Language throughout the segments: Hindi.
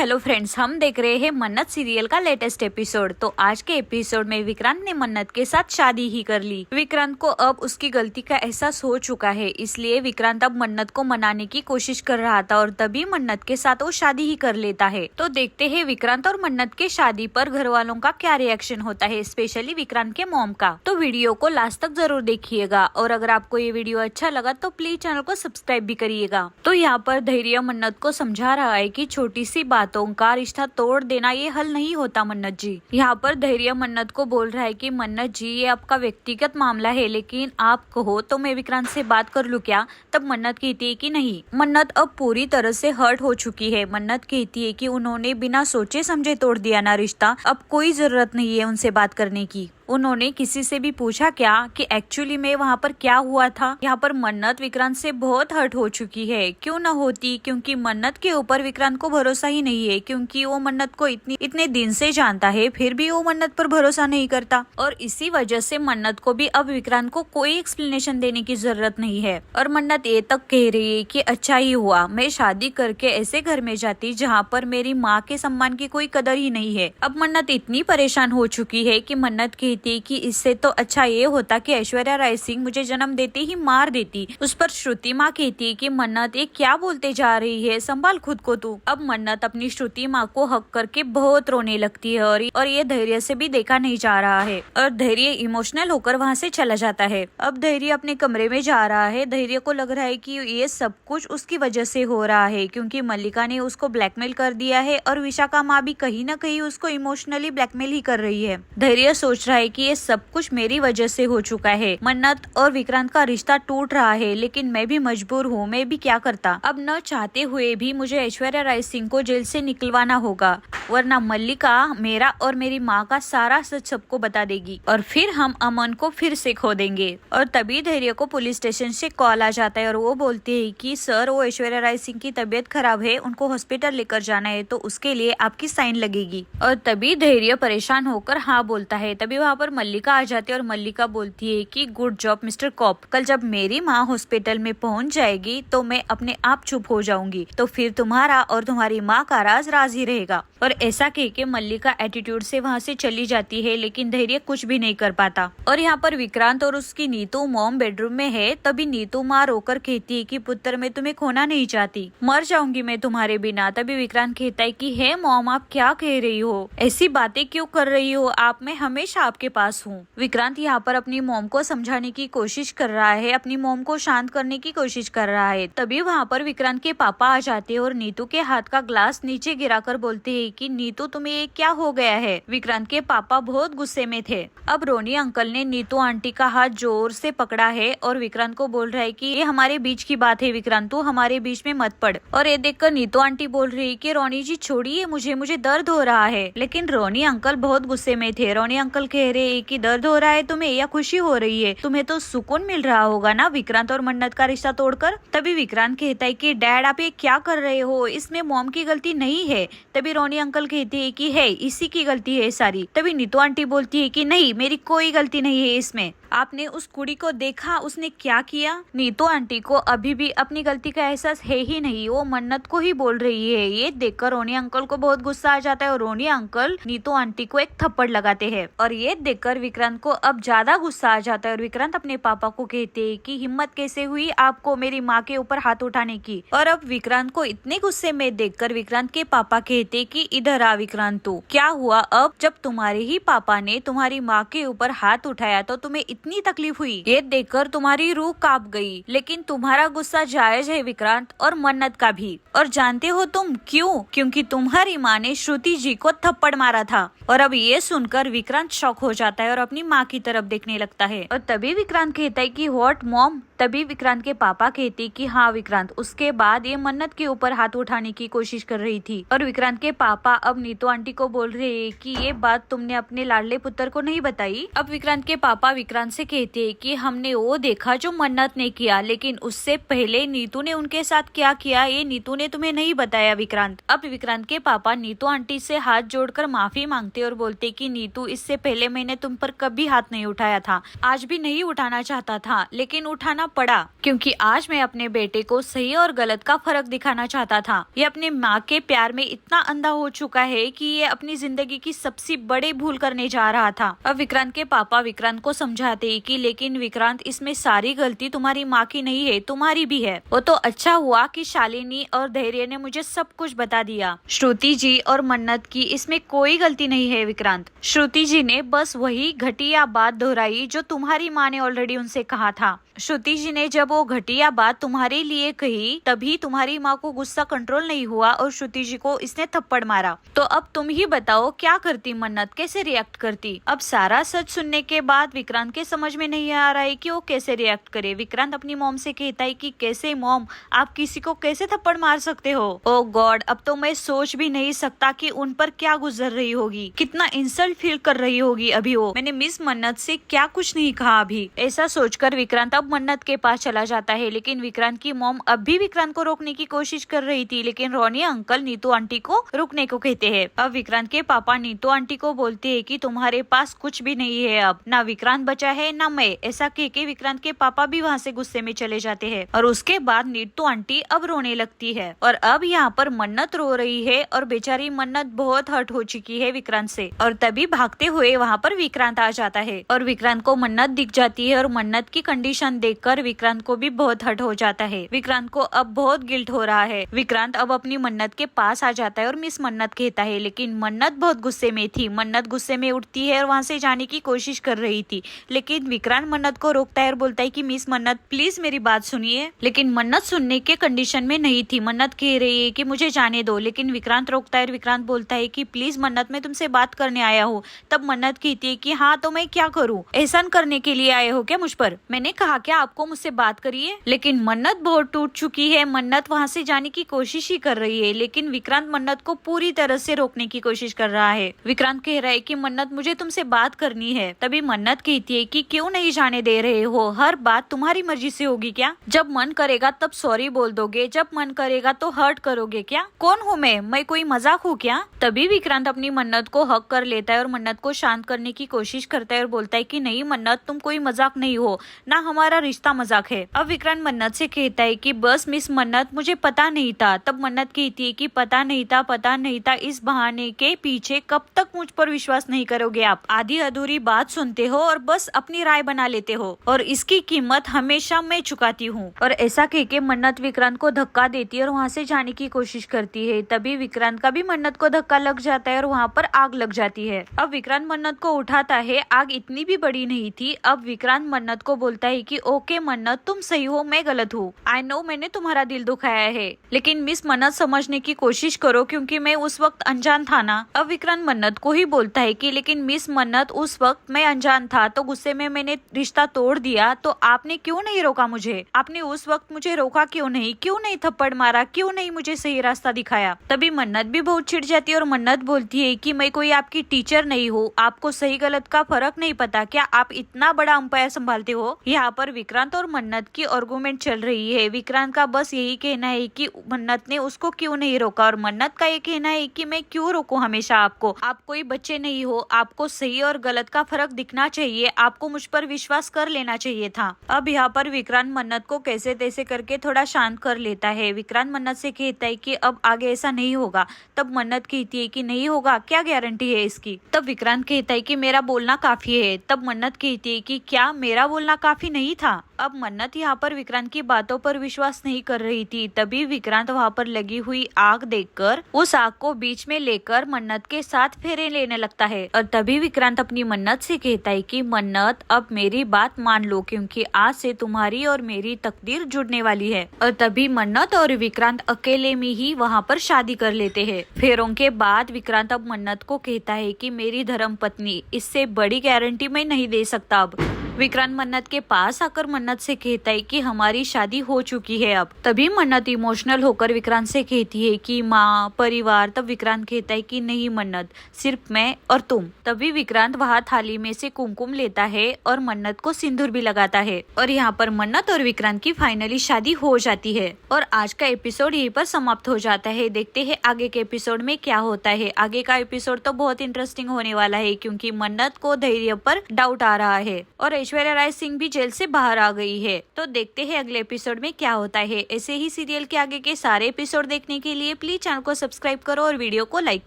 हेलो फ्रेंड्स, हम देख रहे हैं मन्नत सीरियल का लेटेस्ट एपिसोड। तो आज के एपिसोड में विक्रांत ने मन्नत के साथ शादी ही कर ली। विक्रांत को अब उसकी गलती का एहसास हो चुका है, इसलिए विक्रांत अब मन्नत को मनाने की कोशिश कर रहा था और तभी मन्नत के साथ वो शादी ही कर लेता है। तो देखते हैं विक्रांत और मन्नत के शादी पर घर वालों का क्या रिएक्शन होता है, स्पेशली विक्रांत के मॉम का। तो वीडियो को लास्ट तक जरूर देखिएगा और अगर आपको ये वीडियो अच्छा लगा तो प्लीज चैनल को सब्सक्राइब भी करिएगा। तो यहाँ पर धैर्य मन्नत को समझा रहा है कि छोटी सी बातों का रिश्ता तोड़ देना ये हल नहीं होता मन्नत जी। यहाँ पर धैर्य मन्नत को बोल रहा है कि मन्नत जी, ये आपका व्यक्तिगत मामला है, लेकिन आप कहो तो मैं विक्रांत से बात कर लूं क्या? तब मन्नत कहती है कि नहीं। मन्नत अब पूरी तरह से हर्ट हो चुकी है। मन्नत कहती है कि उन्होंने बिना सोचे समझे तोड़ दिया ना रिश्ता, अब कोई जरूरत नहीं है उनसे बात करने की। उन्होंने किसी से भी पूछा क्या कि एक्चुअली में वहाँ पर क्या हुआ था? यहाँ पर मन्नत विक्रांत से बहुत हर्ट हो चुकी है। क्यों न होती, क्योंकि मन्नत के ऊपर विक्रांत को भरोसा ही नहीं है, क्योंकि वो मन्नत को इतने दिन से जानता है, फिर भी वो मन्नत पर भरोसा नहीं करता। और इसी वजह से मन्नत को भी अब विक्रांत को कोई एक्सप्लेनेशन देने की जरूरत नहीं है। और मन्नत ये तक कह रही है कि अच्छा ही हुआ मैं शादी करके ऐसे घर में जाती जहाँ पर मेरी माँ के सम्मान की कोई कदर ही नहीं है। अब मन्नत इतनी परेशान हो चुकी है कि मन्नत कहती कि इससे तो अच्छा ये होता कि ऐश्वर्या राय सिंह मुझे जन्म देते ही मार देती। उस पर श्रुति माँ कहती है कि मन्नत ये क्या बोलते जा रही है, संभाल खुद को तू। अब मन्नत अपनी श्रुति माँ को हक करके बहुत रोने लगती है और ये धैर्य से भी देखा नहीं जा रहा है और धैर्य इमोशनल होकर वहाँ से चला जाता है। अब धैर्य अपने कमरे में जा रहा है। धैर्य को लग रहा है कि ये सब कुछ उसकी वजह से हो रहा है, क्योंकि मल्लिका ने उसको ब्लैकमेल कर दिया है और विशाखा माँ भी कहीं न कहीं उसको इमोशनली ब्लैकमेल ही कर रही है। धैर्य सोच रहा है कि ये सब कुछ मेरी वजह से हो चुका है। मन्नत और विक्रांत का रिश्ता टूट रहा है, लेकिन मैं भी मजबूर हूँ, मैं भी क्या करता। अब न चाहते हुए भी मुझे ऐश्वर्या राय सिंह को जेल से निकलवाना होगा, वरना मल्लिका मेरा और मेरी माँ का सारा सच सबको बता देगी और फिर हम अमन को फिर से खो देंगे। और तभी धैर्य को पुलिस स्टेशन से कॉल आ जाता है और वो बोलते है कि सर, वो ऐश्वर्या राय सिंह की तबीयत खराब है, उनको हॉस्पिटल लेकर जाना है, तो उसके लिए आपकी साइन लगेगी। और तभी धैर्य परेशान होकर हाँ बोलता है। तभी वहाँ पर मल्लिका आ जाती है और मल्लिका बोलती है कि गुड जॉब मिस्टर कॉप, कल जब मेरी माँ हॉस्पिटल में पहुँच जाएगी तो मैं अपने आप चुप हो जाऊंगी, तो फिर तुम्हारा और तुम्हारी माँ का राज राज ही रहेगा। और ऐसा कह के मल्लिका एटीट्यूड से वहाँ से चली जाती है, लेकिन धैर्य कुछ भी नहीं कर पाता। और यहाँ पर विक्रांत और उसकी नीतू मॉम बेडरूम में है। तभी नीतू माँ रोकर कहती है कि पुत्र, मैं तुम्हें खोना नहीं चाहती, मर जाऊंगी मैं तुम्हारे बिना। तभी विक्रांत कहता है कि हे मॉम, आप क्या कह रही हो, ऐसी बातें क्यों कर रही हो आप, मैं हमेशा आपके पास हूँ। विक्रांत यहाँ पर अपनी मॉम को समझाने की कोशिश कर रहा है, अपनी मॉम को शांत करने की कोशिश कर रहा है। तभी वहाँ पर विक्रांत के पापा आ जाते हैं और नीतू के हाथ का ग्लास नीचे गिराकर बोलते हैं कि नीतू, तुम्हें ये क्या हो गया है। विक्रांत के पापा बहुत गुस्से में थे। अब रोनी अंकल ने नीतू आंटी का हाथ जोर से पकड़ा है और विक्रांत को बोल रहा है कि ये हमारे बीच की बात है विक्रांत, तू हमारे बीच में मत पड़। और ये देखकर नीतू आंटी बोल रही है कि रोनी जी छोड़िए मुझे दर्द हो रहा है। लेकिन रोनी अंकल बहुत गुस्से में थे। रोनी अंकल कह रहे हैं कि दर्द हो रहा है तुम्हें या खुशी हो रही है, तुम्हें तो सुकून मिल रहा होगा ना विक्रांत और मन्नत का रिश्ता तोड़कर। तभी विक्रांत कहता है कि डैड, आप ये क्या कर रहे हो, इसमें मॉम की गलती नहीं है। तभी रोनी अंकल कहते हैं कि है, इसी की गलती है सारी। तभी नीतू आंटी बोलती है कि नहीं, मेरी कोई गलती नहीं है इसमें, आपने उस कुड़ी को देखा उसने क्या किया। नीतू आंटी को अभी भी अपनी गलती का एहसास है ही नहीं, वो मन्नत को ही बोल रही है। ये देखकर रोनी अंकल को बहुत गुस्सा आ जाता है और रोनी अंकल नीतू आंटी को एक थप्पड़ लगाते हैं। और ये देखकर विक्रांत को अब ज्यादा गुस्सा आ जाता है और विक्रांत अपने पापा को कहते हैं कि हिम्मत कैसे हुई आपको मेरी माँ के ऊपर हाथ उठाने की। और अब विक्रांत को इतने गुस्से में देखकर विक्रांत के पापा कहते कि इधर आ विक्रांत, तू क्या हुआ अब, जब तुम्हारे ही पापा ने तुम्हारी माँ के ऊपर हाथ उठाया तो तुम्हें इतनी तकलीफ हुई, ये देखकर तुम्हारी रूह कांप गई। लेकिन तुम्हारा गुस्सा जायज है विक्रांत, और मन्नत का भी। और जानते हो तुम क्यों? क्योंकि तुम्हारी माँ ने श्रुति जी को थप्पड़ मारा था। और अब ये सुनकर विक्रांत शॉक हो जाता है और अपनी माँ की तरफ देखने लगता है। और तभी विक्रांत कहता है कि व्हाट मॉम। तभी विक्रांत के पापा कहते कि हाँ विक्रांत, उसके बाद ये मन्नत के ऊपर हाथ उठाने की कोशिश कर रही थी। और विक्रांत के पापा अब नीतू आंटी को बोल रहे हैं कि ये बात तुमने अपने लाडले पुत्र को नहीं बताई। अब विक्रांत के पापा विक्रांत से कहते हैं कि हमने वो देखा जो मन्नत ने किया, लेकिन उससे पहले नीतू ने उनके साथ क्या किया ये नीतू ने तुम्हें नहीं बताया विक्रांत। अब विक्रांत के पापा नीतू आंटी से हाथ जोड़कर माफी मांगते और बोलते कि नीतू, इससे पहले मैंने तुम पर कभी हाथ नहीं उठाया था, आज भी नहीं उठाना चाहता था, लेकिन उठाना पड़ा क्योंकि आज मैं अपने बेटे को सही और गलत का फर्क दिखाना चाहता था। ये अपने माँ के प्यार में इतना अंधा हो चुका है कि ये अपनी जिंदगी की सबसे बड़ी भूल करने जा रहा था। अब विक्रांत के पापा विक्रांत को समझाते हैं कि लेकिन विक्रांत, इसमें सारी गलती तुम्हारी माँ की नहीं है, तुम्हारी भी है। वो तो अच्छा हुआ कि शालिनी और धैर्य ने मुझे सब कुछ बता दिया। श्रुति जी और मन्नत की इसमें कोई गलती नहीं है विक्रांत। श्रुति जी ने बस वही घटिया बात दोहराई जो तुम्हारी माँ ने ऑलरेडी उनसे कहा था। श्रुति जी ने जब वो घटिया बात तुम्हारे लिए कही तभी तुम्हारी माँ को गुस्सा कंट्रोल नहीं हुआ और श्रुति जी को इसने थप्पड़ मारा। तो अब तुम ही बताओ क्या करती मन्नत, कैसे रिएक्ट करती? अब सारा सच सुनने के बाद विक्रांत के समझ में नहीं आ रहा है कि वो कैसे रिएक्ट करे। विक्रांत अपनी मॉम से कहता है कि कैसे मॉम, आप किसी को कैसे थप्पड़ मार सकते हो? ओ गॉड, अब तो मैं सोच भी नहीं सकता कि उन पर क्या गुजर रही होगी, कितना इंसल्ट फील कर रही होगी अभी वो। मैंने मिस मन्नत से क्या कुछ नहीं कहा अभी। ऐसा सोचकर विक्रांत अब मन्नत के पास चला जाता है, लेकिन विक्रांत की मॉम अब भी विक्रांत को रोकने की कोशिश कर रही थी, लेकिन रोनी अंकल नीतू आंटी को रुकने को कहते हैं। अब विक्रांत के पापा नीतू आंटी को बोलते हैं कि तुम्हारे पास कुछ भी नहीं है, अब ना विक्रांत बचा है ना मैं। ऐसा कह के विक्रांत के पापा भी वहाँ से गुस्से में चले जाते हैं और उसके बाद नीतू आंटी अब रोने लगती है। और अब यहाँ पर मन्नत रो रही है और बेचारी मन्नत बहुत हर्ट हो चुकी है विक्रांत से। और तभी भागते हुए वहाँ पर विक्रांत आ जाता है और विक्रांत को मन्नत दिख जाती है और मन्नत की कंडीशन देखकर विक्रांत को भी बहुत हर्ट हो जाता है। विक्रांत को अब बहुत गिल्ट हो रहा है। विक्रांत अब अपनी मन्नत के पास आ जाता है और मिस मन्नत कहता है, लेकिन मन्नत बहुत गुस्से में थी। मन्नत गुस्से में उठती है और वहाँ से जाने की कोशिश कर रही थी, लेकिन विक्रांत मन्नत को रोकता है और बोलता है कि मिस मन्नत प्लीज मेरी बात सुनिए। लेकिन मन्नत सुनने के कंडीशन में नहीं थी। मन्नत कह रही है कि मुझे जाने दो, लेकिन विक्रांत रोकता है और विक्रांत बोलता है कि प्लीज मन्नत, मैं तुमसे बात करने आया हूँ। तब मन्नत कहती है कि हाँ तो मैं क्या करूँ, एहसान करने के लिए आए हो क्या मुझ पर? मैंने कहा क्या आपको मुझसे बात करिए? लेकिन मन्नत बहुत टूट चुकी है। मन्नत वहाँ से जाने की कोशिश ही कर रही है, लेकिन विक्रांत मन्नत को पूरी तरह से रोकने की कोशिश कर रहा है। विक्रांत कह रहा है कि मन्नत मुझे तुमसे बात करनी है। तभी मन्नत कहती है कि क्यों नहीं जाने दे रहे हो, हर बात तुम्हारी मर्जी से होगी क्या? जब मन करेगा तब सॉरी बोल दोगे, जब मन करेगा तो हर्ट करोगे क्या? कौन हूँ मैं कोई मजाक हूँ क्या? तभी विक्रांत अपनी मन्नत को हक कर लेता है और मन्नत को शांत करने की कोशिश करता है और बोलता है कि नहीं मन्नत, तुम कोई मजाक नहीं हो, ना हमारा रिश्ता मजाक है। अब विक्रांत मन्नत से कहता है कि बस मिस मन्नत, मुझे पता नहीं था। तब मन्नत कहती है कि पता नहीं था, इस बहाने के पीछे कब तक मुझ पर विश्वास नहीं करोगे आप? आधी अधूरी बात सुनते हो और बस अपनी राय बना लेते हो, और इसकी कीमत हमेशा मैं चुकाती हूँ। और ऐसा कह के मन्नत विक्रांत को धक्का देती है और वहाँ से जाने की कोशिश करती है। तभी विक्रांत का भी मन्नत को धक्का लग जाता है और वहाँ पर आग लग जाती है। अब विक्रांत मन्नत को उठाता है, आग इतनी भी बड़ी नहीं थी। अब विक्रांत मन्नत को बोलता है कि ओके मन्नत, तुम सही हो, मैं गलत हूँ। आई नो मैंने तुम्हारा दिल दुखाया है, लेकिन मिस मन्नत समझने की कोशिश करो क्योंकि मैं उस वक्त अनजान था ना। अब विक्रांत मन्नत को ही बोलता है कि लेकिन मिस मन्नत, उस वक्त मैं अनजान था तो गुस्से में मैंने रिश्ता तोड़ दिया, तो आपने क्यों नहीं रोका मुझे? आपने उस वक्त मुझे रोका क्यों नहीं थप्पड़ मारा, क्यों नहीं मुझे सही रास्ता दिखाया? तभी मन्नत भी बहुत चिढ़ जाती है और मन्नत बोलती है कि मैं कोई आपकी टीचर नहीं हूँ, आपको सही गलत का फर्क नहीं पता क्या? आप इतना बड़ा अंपायर संभालते हो? यहाँ पर विक्रांत और मन्नत की आर्गुमेंट चल रही है। विक्रांत का बस यही कहना है कि मन्नत ने उसको क्यों नहीं रोका, और मन्नत का ये कहना है कि मैं क्यों रोकूं हमेशा आपको? आप कोई बच्चे नहीं हो, आपको सही और गलत का फर्क दिखना चाहिए, आपको मुझ पर विश्वास कर लेना चाहिए था। अब यहाँ पर विक्रांत मन्नत को कैसे तैसे करके थोड़ा शांत कर लेता है। विक्रांत मन्नत से कहता है कि अब आगे ऐसा नहीं होगा। तब मन्नत कहती है कि नहीं होगा, क्या गारंटी है इसकी? तब विक्रांत कहता है कि मेरा बोलना काफी है। तब मन्नत कहती है कि क्या मेरा बोलना काफी नहीं था? अब मन्नत यहाँ पर विक्रांत की बातों पर विश्वास नहीं कर रही थी। तभी विक्रांत वहाँ पर लगी हुई आग देखकर उस आग को बीच में लेकर मन्नत के साथ फेरे लेने लगता है। और तभी विक्रांत अपनी मन्नत से कहता है कि मन्नत, अब मेरी बात मान लो क्योंकि आज से तुम्हारी और मेरी तकदीर जुड़ने वाली है। और तभी मन्नत और विक्रांत अकेले में ही वहाँ पर शादी कर लेते हैं। फेरों के बाद विक्रांत अब मन्नत को कहता है कि मेरी धर्म पत्नी, इससे बड़ी गारंटी मैं नहीं दे सकता अब। विक्रांत मन्नत के पास आकर मन्नत से कहता है कि हमारी शादी हो चुकी है अब। तभी मन्नत इमोशनल होकर विक्रांत से कहती है कि माँ, परिवार। तब विक्रांत कहता है कि नहीं मन्नत, सिर्फ मैं और तुम। तभी विक्रांत वहाँ थाली में से कुमकुम लेता है और मन्नत को सिंदूर भी लगाता है और यहाँ पर मन्नत और विक्रांत की फाइनली शादी हो जाती है। और आज का एपिसोड यहीं पर समाप्त हो जाता है। देखते हैं आगे के एपिसोड में क्या होता है। आगे का एपिसोड तो बहुत इंटरेस्टिंग होने वाला है क्योंकि मन्नत को धैर्य पर डाउट आ रहा है और ऐश्वर्या राय सिंह भी जेल से बाहर आ गई है। तो देखते हैं अगले एपिसोड में क्या होता है। ऐसे ही सीरियल के आगे के सारे एपिसोड देखने के लिए प्लीज चैनल को सब्सक्राइब करो और वीडियो को लाइक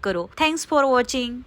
करो। Thanks for watching.